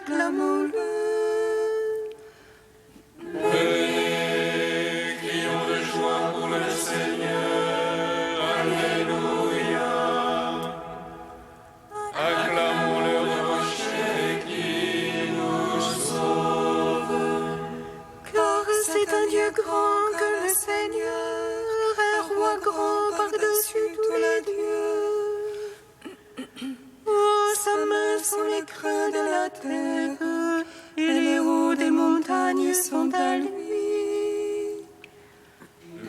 acclamons-le. Venez, crions de joie pour le Seigneur. Alléluia. Acclamons le rocher qui nous sauve. Car c'est un Dieu grand que le Seigneur, un roi grand par-dessus tous les dieux. Oh, sa main sont les creux de la terre, et les hauts des montagnes sont à lui.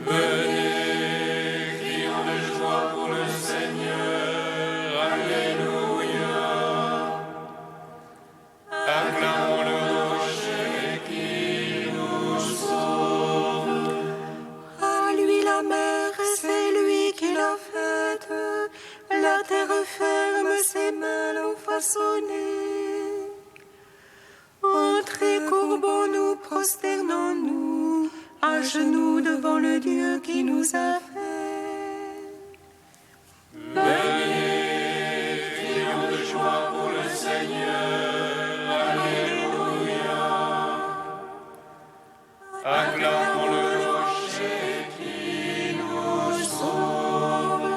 Venez, crions de joie pour le Seigneur. Alléluia. Acclamons le rocher qui nous sauve. À lui la mer, c'est lui qui l'a faite, la terre ferme, ses mains l'ont façonnée. Entrez, courbons-nous, prosternons-nous, à genoux devant le Dieu qui nous a fait. Venez, crions de joie pour le Seigneur. Alléluia. Acclamons le rocher qui nous sauve.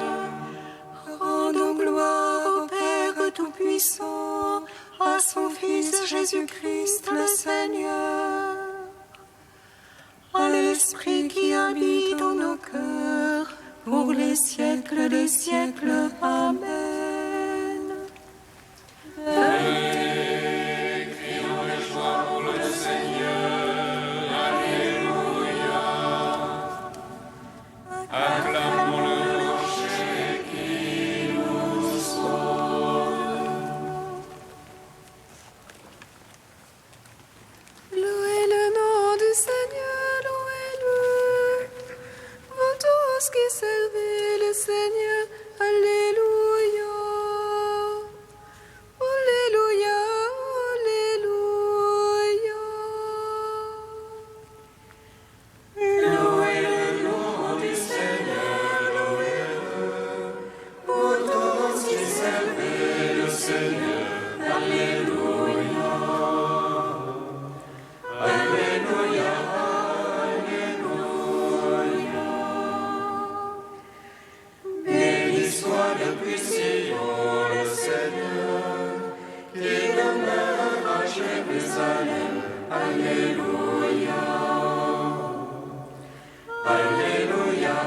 Rendons gloire au Père Tout-Puissant, à son Fils Jésus-Christ le Seigneur, à l'Esprit qui habite en nos cœurs, pour les siècles des siècles. Amen. Venez, crions de joie pour le Seigneur. Alléluia. Acclamons le rocher qui nous sauve. Louez le nom du Seigneur, louez-le. Vous tous qui servez le Seigneur, alléluia. Alléluia, alléluia. Louez le nom du Seigneur, louez-le. Vous tous qui servez le Seigneur, alléluia. Alléluia, alléluia. Béni soit depuis Sion le Seigneur, qui demeure à Jérusalem. Alléluia. Alléluia,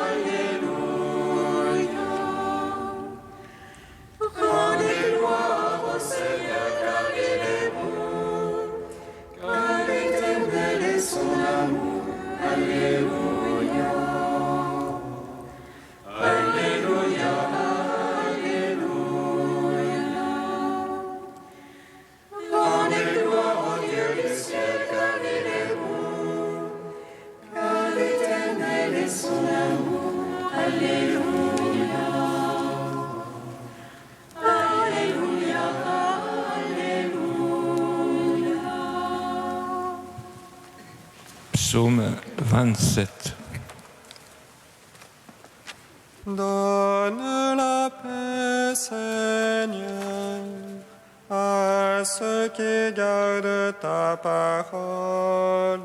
alléluia. Rendez gloire au Seigneur car il est bon, car l'Éternel est son amour. Alléluia. Alléluia, alléluia. Rendez gloire au Dieu du ciel car il est bon, car l'Éternel est son amour. Alléluia. Alléluia, alléluia. Psaume 27. Donne la paix, Seigneur, à ceux qui gardent ta parole.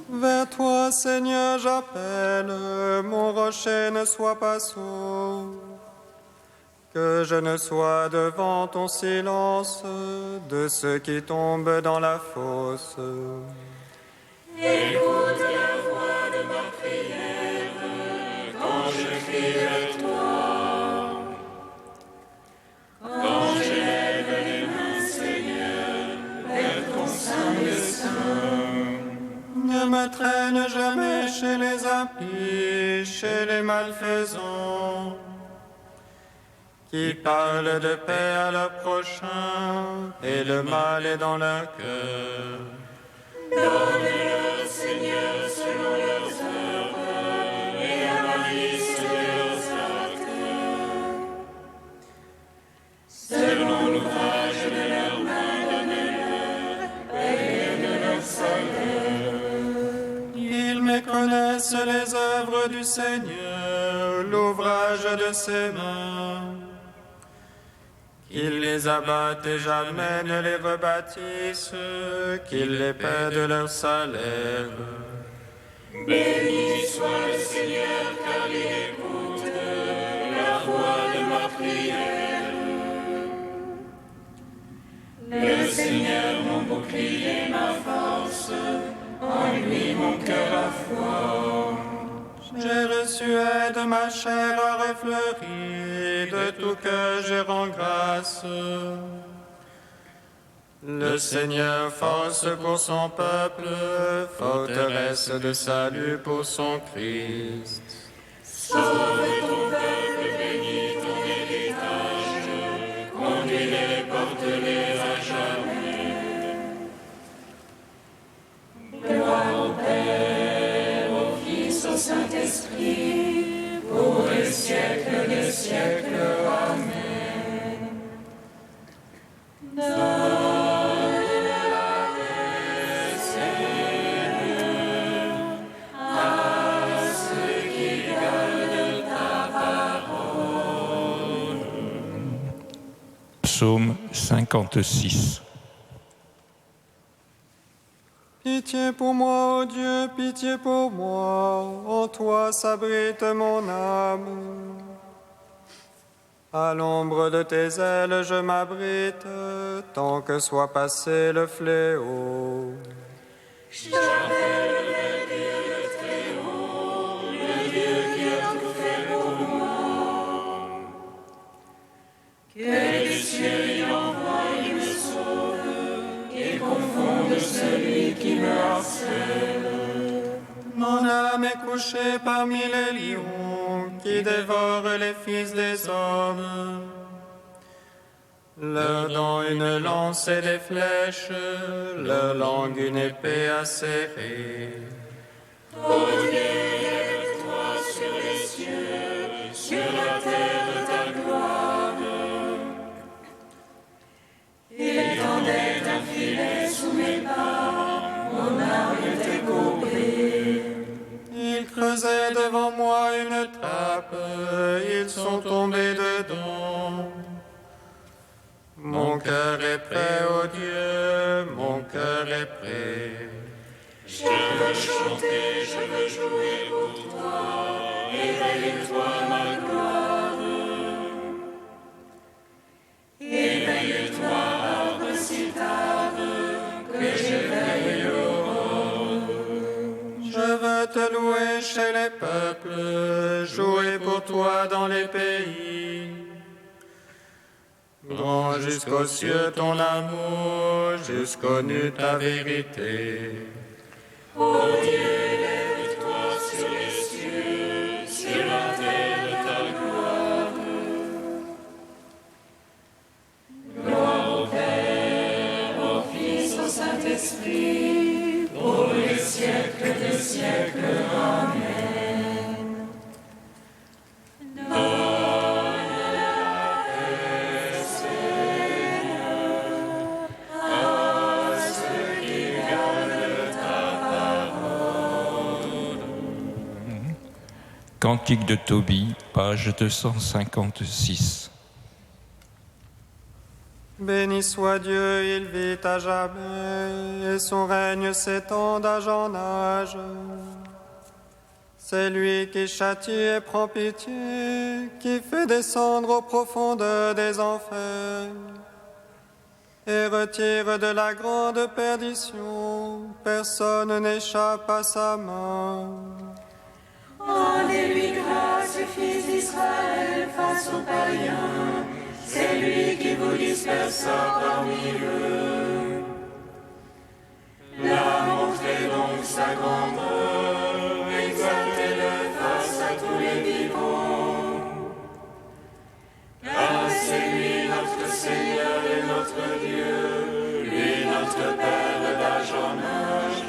Vers toi, Seigneur, j'appelle, mon rocher ne soit pas sourd. Que je ne sois devant ton silence de ceux qui tombent dans la fosse. Écoute la voix de ma prière quand je crie vers toi. Quand j'élève les mains, Seigneur, vers ton saint dessein. Ne me traîne jamais chez les impies, chez les malfaisants, qui parlent de paix à leur prochain, et le mal est dans leur cœur. Donne-leur, Seigneur, selon leurs œuvres et à la liste de leurs actes. Selon l'ouvrage de leurs mains, donne-leur connaissent les œuvres du Seigneur, l'ouvrage de ses mains. Qu'il les abatte et jamais ne les rebâtisse, qu'il les paie de leur salaire. Béni soit le Seigneur, car il écoute la voix de ma prière. Le Seigneur, mon bouclier, ma force, en lui mon cœur a foi. J'ai reçu aide, ma chair a refleuri, de tout cœur je rends grâce. Le Seigneur, force pour son peuple, forteresse de salut pour son Christ. Sauve ton peuple, bénis ton héritage, conduis-les, porte-les à jamais. Gloire au Père, au Fils, au Saint-Esprit, pour les siècles des siècles. Amen. Psaume 56. Pitié pour moi, ô Dieu, pitié pour moi, en toi s'abrite mon âme. À l'ombre de tes ailes je m'abrite, tant que soit passé le fléau. J'appelle le Dieu le Très-Haut, le Dieu qui a tout fait pour moi. Que les cieux y envoient et me sauvent, et confondent celui qui me harcèle. Mon âme est couchée parmi les lions, qui dévorent les fils des hommes. Leur dent une lance et des flèches, leur langue une épée acérée. Ô Dieu, lève-toi sur les cieux, sur la terre ta gloire. Étendez un filet sous mes pas, mon âme était courbée. Ils creusaient devant moi une trappe, ils sont tombés dedans. Mon cœur est prêt, ô Dieu, mon cœur est prêt. Je veux chanter, je veux jouer pour toi, éveille-toi ma gloire. Éveille-toi, harpe cithare, que j'éveille l'aurore. Je veux te louer chez les peuples, jouer pour toi dans les pays. Grand jusqu'aux cieux ton amour, jusqu'aux nues ta vérité. Ô Dieu, lève-toi sur les cieux, sur la terre ta gloire. Gloire au Père, au Fils, au Saint-Esprit, pour les siècles des siècles. Amen. Donne la paix, Seigneur, à ceux qui gardent ta parole. Cantique de Tobie, page 256. Béni soit Dieu, il vit à jamais, et son règne s'étend d'âge en âge. C'est lui qui châtie et prend pitié, qui fait descendre aux profondeurs des enfers, et retire de la grande perdition. Personne n'échappe à sa main. Rendez-lui grâce, fils d'Israël, face aux païens. C'est lui qui vous dispersa parmi eux. Là, montrez donc sa grandeur, exaltez-le face à tous les vivants. Car c'est lui notre Seigneur et notre Dieu, lui notre Père d'âge en âge.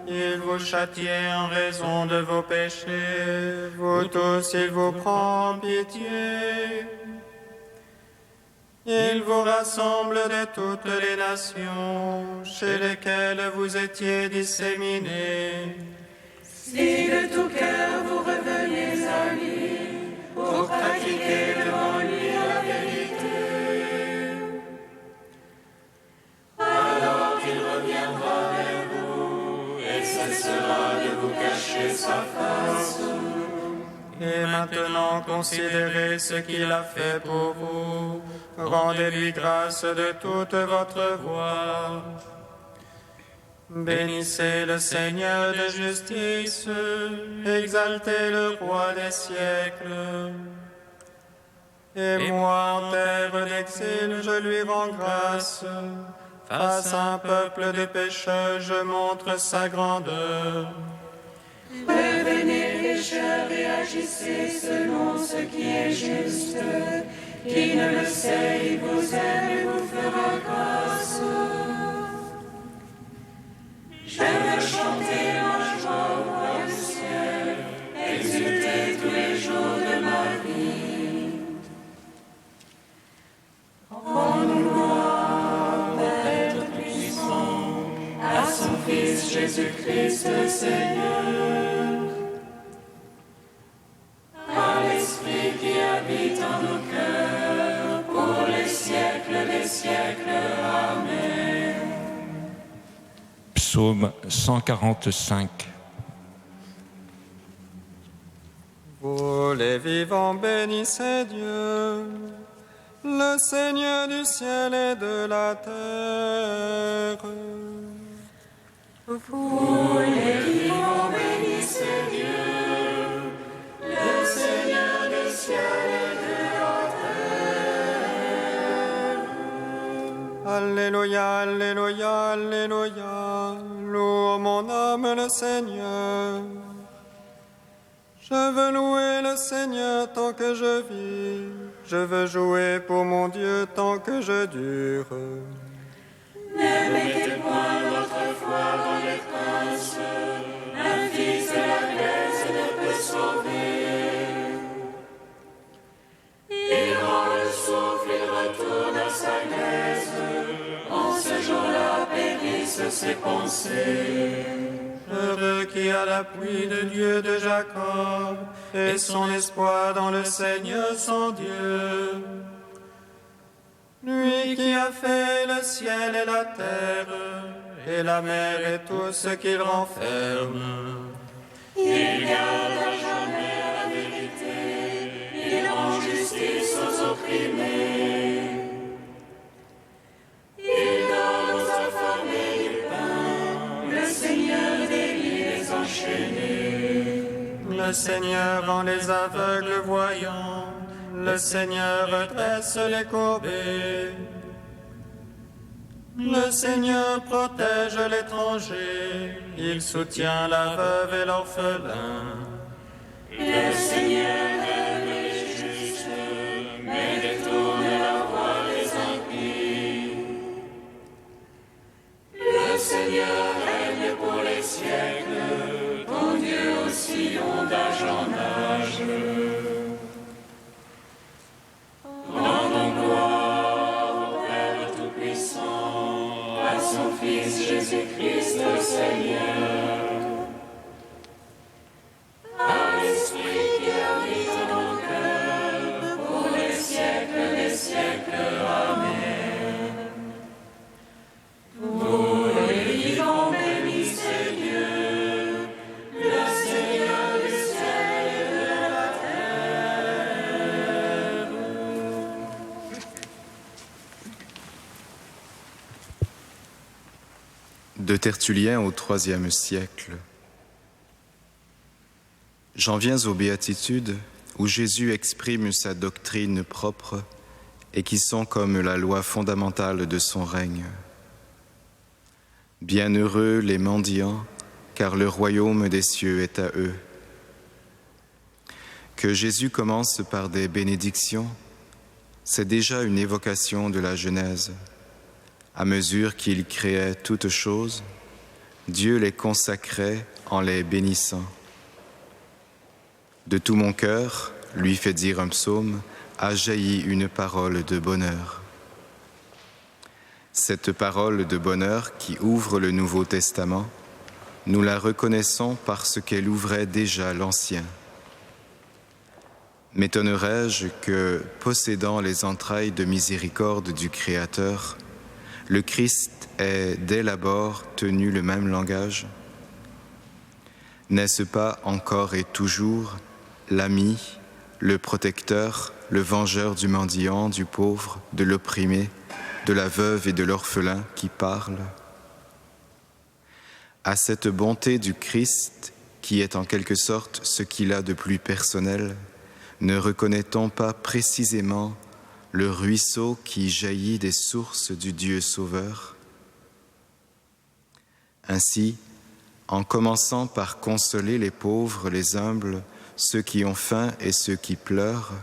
Il vous châtie en raison de vos péchés, vous tous il vous prend pitié. Il vous rassemble de toutes les nations, chez lesquelles vous étiez disséminés. Si Et maintenant considérez ce qu'il a fait pour vous. Rendez-lui grâce de toute votre voix. Bénissez le Seigneur de justice, exaltez le roi des siècles. Et moi, en terre d'exil, je lui rends grâce. Face à un peuple de pécheurs, je montre sa grandeur. Revenez pécheurs et agissez selon ce qui est juste. Qui ne le sait, il vous aime et vous fera grâce. Je veux chanter ma joie au roi du ciel, exulter tous les jours de ma vie. Rendons gloire au Père puissant, à son Fils Jésus-Christ le Seigneur, à l'Esprit qui habite en nos cœurs, pour les siècles des siècles. Amen. Psaume 145. Vous les vivants, bénissez Dieu, le Seigneur du ciel et de la terre. Vous les vivants, bénissez Dieu, le Seigneur du ciel et de la terre. Alléluia, alléluia, alléluia, loue mon âme le Seigneur. Je veux louer le Seigneur tant que je vis, je veux jouer pour mon Dieu tant que je dure. Ne mettez point votre foi dans les princes, un fils de la Grèce ne peut sauver. Il rend le souffle, il retourne à sa Grèce, en ce jour-là périssent ses pensées. Heureux qui a l'appui de Dieu de Jacob et son espoir dans le Seigneur son Dieu. Lui qui a fait le ciel et la terre, et la mer et tout ce qu'il renferme. Il garde à jamais la vérité, il rend justice aux opprimés. Il donne aux affamés du pain, le Seigneur délie les enchaînés. Le Seigneur rend les aveugles voyants, le Seigneur redresse les courbés. Le Seigneur protège l'étranger, il soutient la veuve et l'orphelin. Le Seigneur aime les justes, mais détourne la voie des impies. Le Seigneur règne pour les siècles, ton Dieu aussi d'âge en âge. Rendons gloire au Père Tout-Puissant, à son Fils Jésus-Christ le Seigneur, à l'Esprit qui habite en nos cœurs, pour les siècles des siècles. Amen. Vous les vivants, bénissez Dieu, le Seigneur du ciel et de la terre. De Tertullien au IIIe siècle. J'en viens aux béatitudes où Jésus exprime sa doctrine propre et qui sont comme la loi fondamentale de son règne. Bienheureux les mendiants, car le royaume des cieux est à eux. Que Jésus commence par des bénédictions, c'est déjà une évocation de la Genèse. À mesure qu'il créait toutes choses, Dieu les consacrait en les bénissant. De tout mon cœur, lui fait dire un psaume, a jailli une parole de bonheur. Cette parole de bonheur qui ouvre le Nouveau Testament, nous la reconnaissons parce qu'elle ouvrait déjà l'Ancien. M'étonnerais-je que, possédant les entrailles de miséricorde du Créateur, le Christ ait dès l'abord tenu le même langage? N'est-ce pas encore et toujours l'ami, le protecteur, le vengeur du mendiant, du pauvre, de l'opprimé, de la veuve et de l'orphelin qui parle. À cette bonté du Christ, qui est en quelque sorte ce qu'il a de plus personnel, ne reconnaît-on pas précisément le ruisseau qui jaillit des sources du Dieu Sauveur? Ainsi, en commençant par consoler les pauvres, les humbles, ceux qui ont faim et ceux qui pleurent,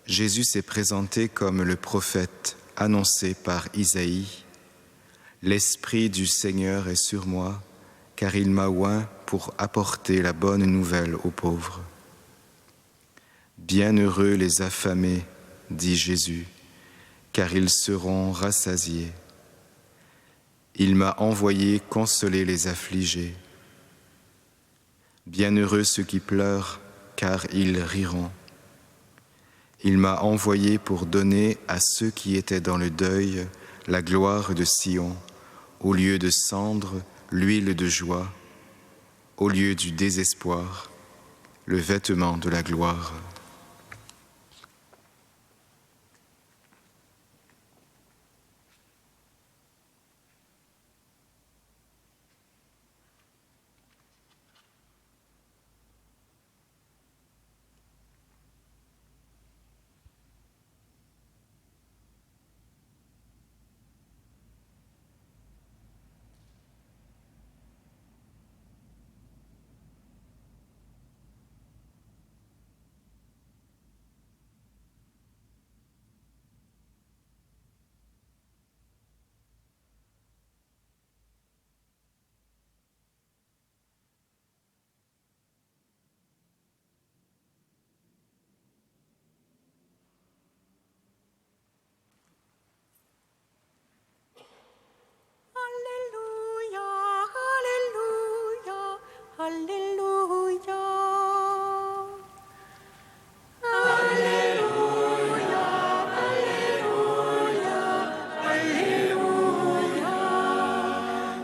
Jésus s'est présenté comme le prophète annoncé par Isaïe. « L'Esprit du Seigneur est sur moi, car il m'a oint pour apporter la bonne nouvelle aux pauvres. » Bienheureux les affamés, dit Jésus, car ils seront rassasiés. Il m'a envoyé consoler les affligés. Bienheureux ceux qui pleurent, car ils riront. Il m'a envoyé pour donner à ceux qui étaient dans le deuil la gloire de Sion, au lieu de cendre, l'huile de joie, au lieu du désespoir, le vêtement de la gloire.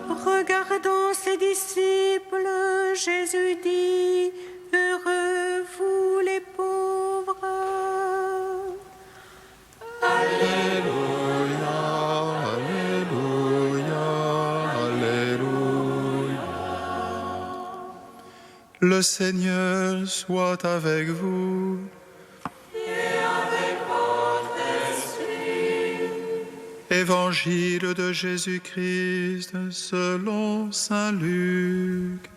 Regardant ses disciples, Jésus dit, « Heureux vous les pauvres !» Alléluia, Alléluia, Alléluia. Le Seigneur soit avec vous. Évangile de Jésus-Christ selon saint Luc.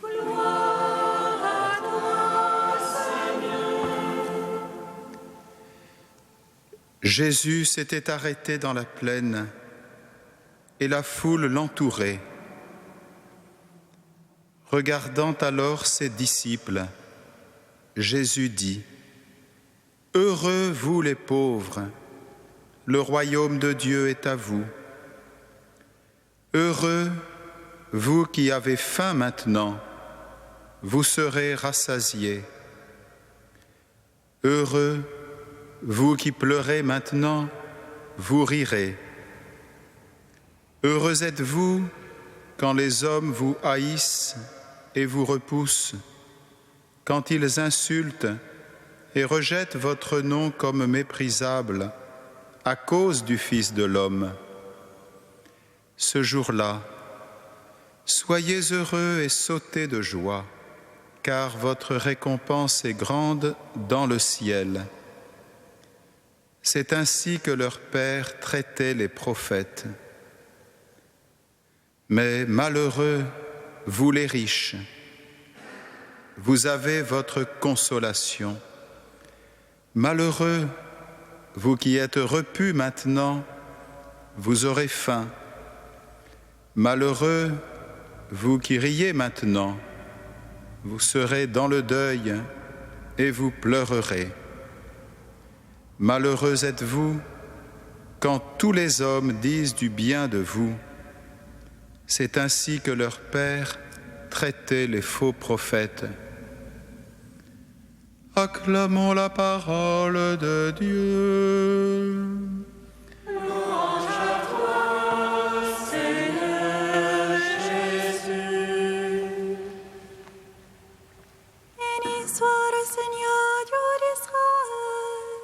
Gloire à toi, Seigneur. Jésus s'était arrêté dans la plaine et la foule l'entourait. Regardant alors ses disciples, Jésus dit, « Heureux vous les pauvres, le royaume de Dieu est à vous. Heureux, vous qui avez faim maintenant, vous serez rassasiés. Heureux, vous qui pleurez maintenant, vous rirez. Heureux êtes-vous quand les hommes vous haïssent et vous repoussent, quand ils insultent et rejettent votre nom comme méprisable, à cause du Fils de l'homme. Ce jour-là, soyez heureux et sautez de joie, car votre récompense est grande dans le ciel. C'est ainsi que leur Père traitait les prophètes. Mais malheureux, vous les riches, vous avez votre consolation. Malheureux, vous qui êtes repus maintenant, vous aurez faim. Malheureux, vous qui riez maintenant, vous serez dans le deuil et vous pleurerez. Malheureux êtes-vous quand tous les hommes disent du bien de vous. C'est ainsi que leur Père traitait les faux prophètes. Acclamons la parole de Dieu. Louange à toi, Seigneur Jésus. Béni soit le Seigneur Dieu d'Israël.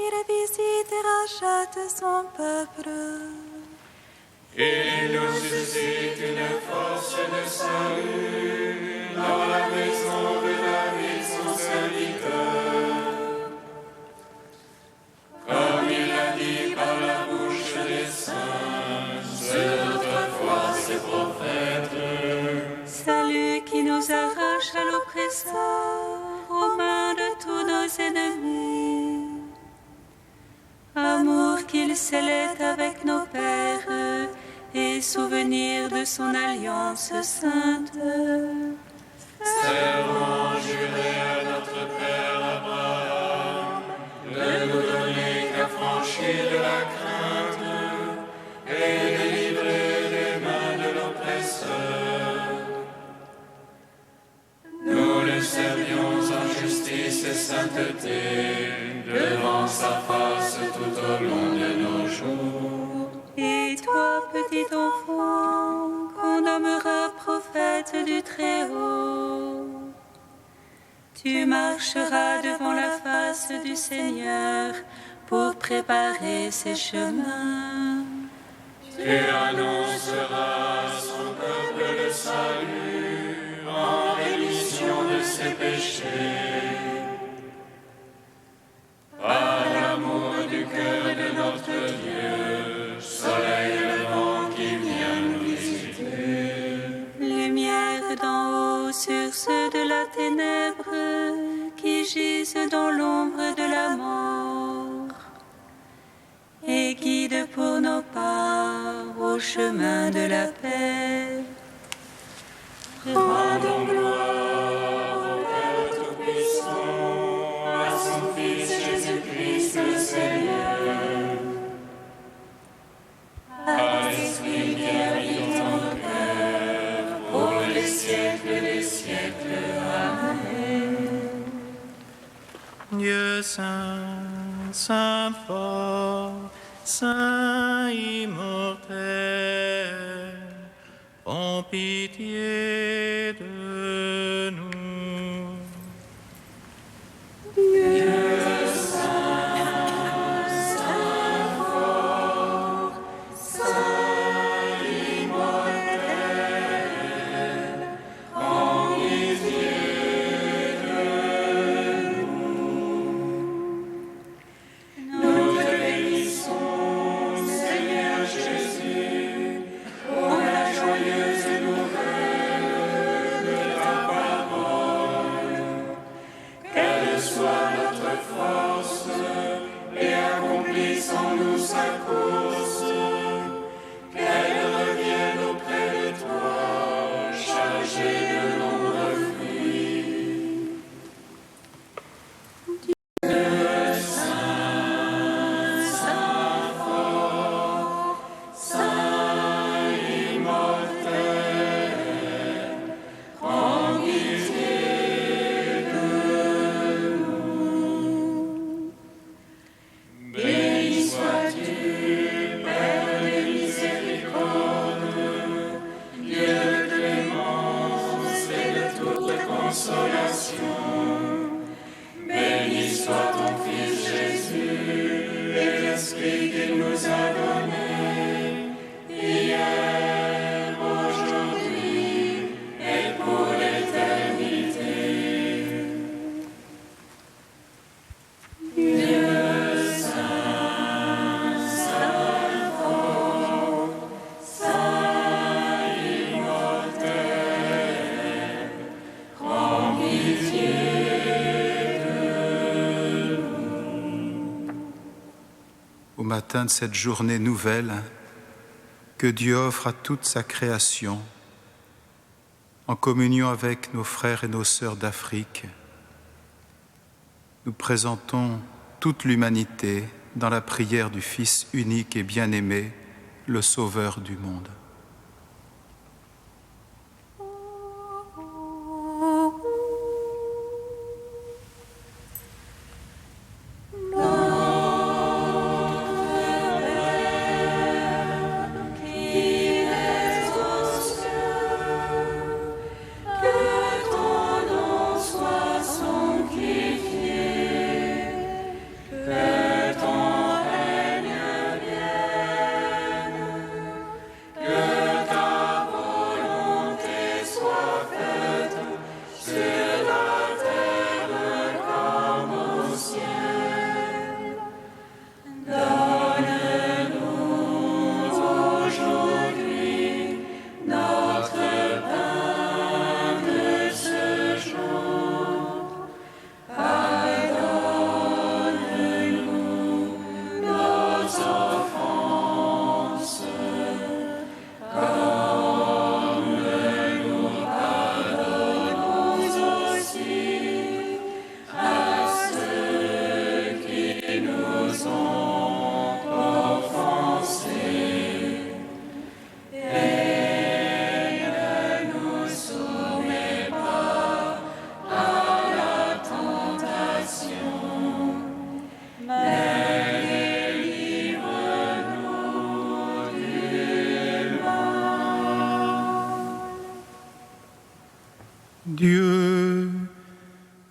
Il visite et rachète son peuple. Il nous suscite une force de salut dans la maison de David, son serviteur. Comme il l'a dit par la bouche des saints, autrefois ses prophètes. Salut qui nous arrache à l'oppresseur, aux mains de tous nos ennemis. Amour qu'il scellait avec nos pères, et souvenir de son alliance sainte. Serment juré à notre Père Abraham, de nous donner qu'affranchis de la crainte, et délivrer des mains de l'oppresseur. Nous le servions en justice et sainteté, devant sa face tout au long de nos jours. Et toi, petit enfant, qu'on nommera prophète du Très-Haut, tu marcheras devant la face du Seigneur pour préparer ses chemins. Tu annonceras à son peuple le salut en rémission de ses péchés. Par l'amour du cœur de notre Dieu, soleil levant qui vient nous visiter. Lumière d'en haut sur ceux de la ténèbre qui gisent dans l'ombre de la mort. Et guide pour nos pas au chemin de la paix. Rendons gloire au Père Tout-Puissant, à son Fils Jésus-Christ le Seigneur, à l'Esprit qui habite en nos cœurs, pour les siècles des siècles. Amen. Dieu saint, saint fort, saint immortel, en pitié de nous. Au matin de cette journée nouvelle que Dieu offre à toute sa création, en communion avec nos frères et nos sœurs d'Afrique, nous présentons toute l'humanité dans la prière du Fils unique et bien-aimé, le Sauveur du monde. Que ton nom soit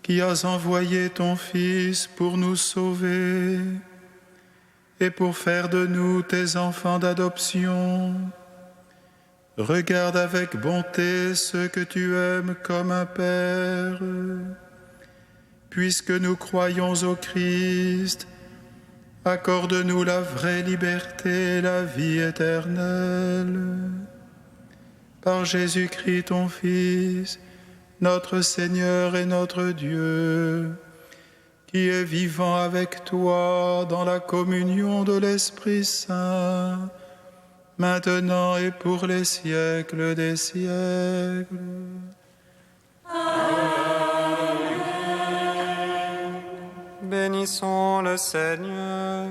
qui as envoyé ton Fils pour nous sauver et pour faire de nous tes enfants d'adoption, regarde avec bonté ceux que tu aimes comme un Père. Puisque nous croyons au Christ, accorde-nous la vraie liberté et la vie éternelle. Par Jésus-Christ, ton Fils, notre Seigneur et notre Dieu, qui est vivant avec toi dans la communion de l'Esprit Saint, maintenant et pour les siècles des siècles. Bénissons le Seigneur.